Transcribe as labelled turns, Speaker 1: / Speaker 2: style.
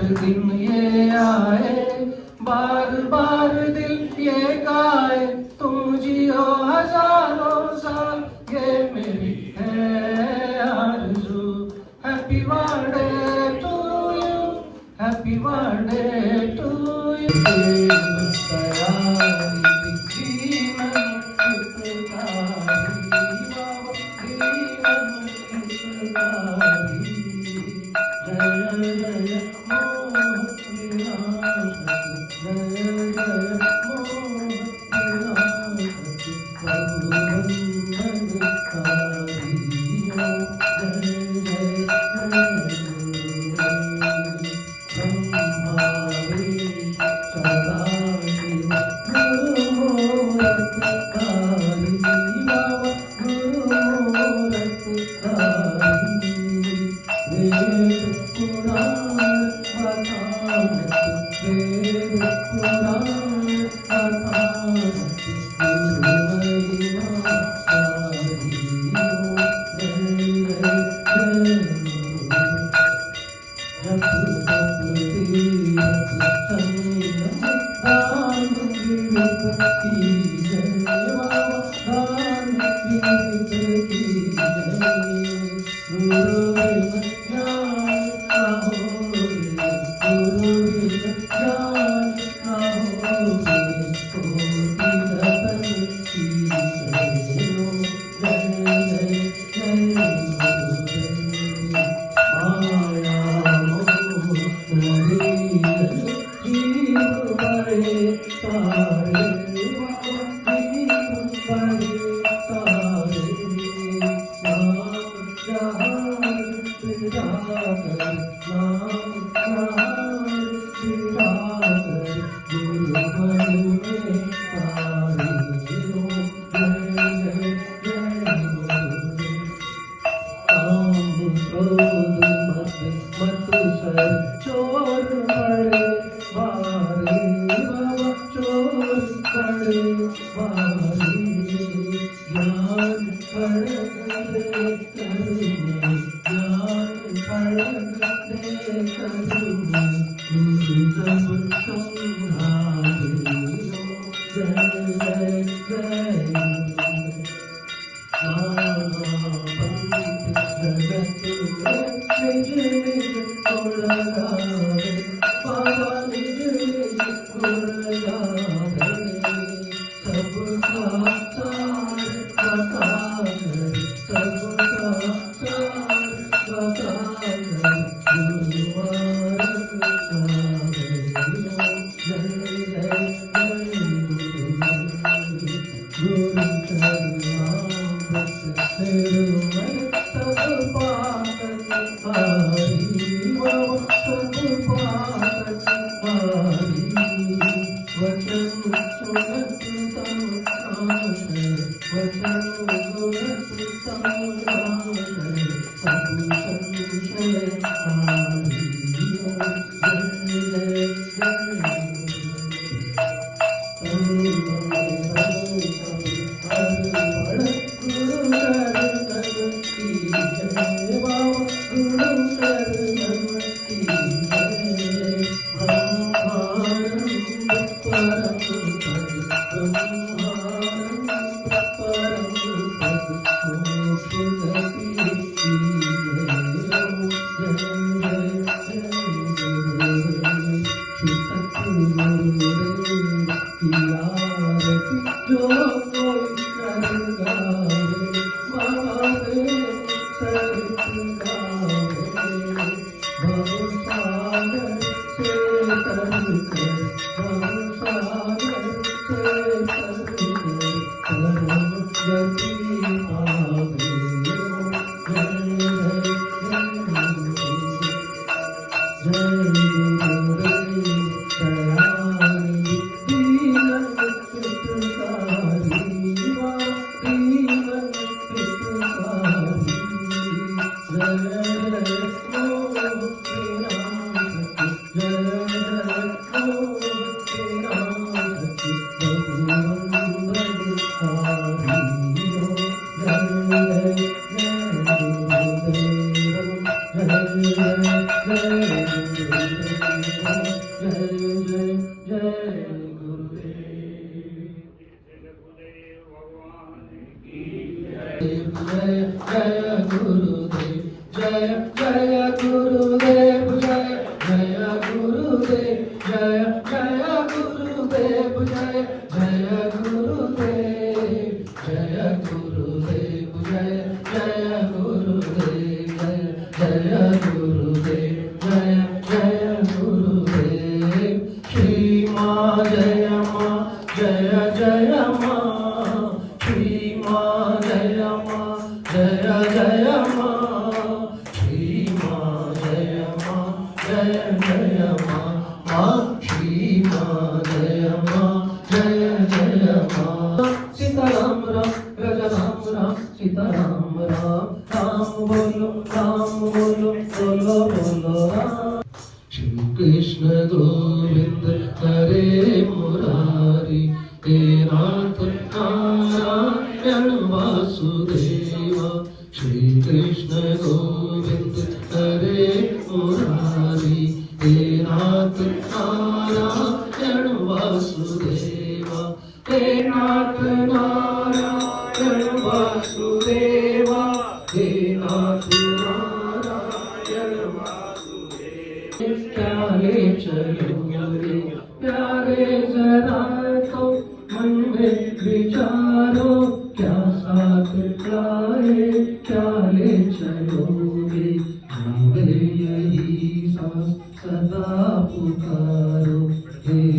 Speaker 1: दिन ये आए, बार बार दिल ये गाए, तुम जियो हजारों साल, ये मेरी है आरज़ू। Happy birthday to you, happy birthday to you. जय जय गुरुदेव। जय जय गुरुदेव, जय जय गुरुदेव, जय जय गुरुदेव, जय जय गुरुदेव, जय जय गुरुदेव, जय गुरुदेव, जय जय गुरुदेव, जय जय गुरुदेव, जय जय गुरुदेव। श्री माँ जय माँ, जय जय माँ, श्री माँ जय माँ, जय जय माँ, श्री माँ जय माँ, जय जय माँ, माँ श्री माँ जय माँ, जय जय माँ। सीताराम राम, राजा राम राम, सीताराम राम, राम बोलो बोलो बोलो बोलो राम। श्री कृष्ण गोविंद हरे मुरारी, हे नाथ नारायण वासुदेवा। श्री कृष्ण गोविंद हरे मुरारी, हे नाथ नारायण वासुदेवा, हे नाथ नारायण वासुदेवा, हे नाथ नारायण वासुदेवा। प्यारे चलोगे प्यारे जरा तो मन में विचारो, क्या साथ लाए क्या ले चलोगे, हमें यही सांस सदा पुकारो, हे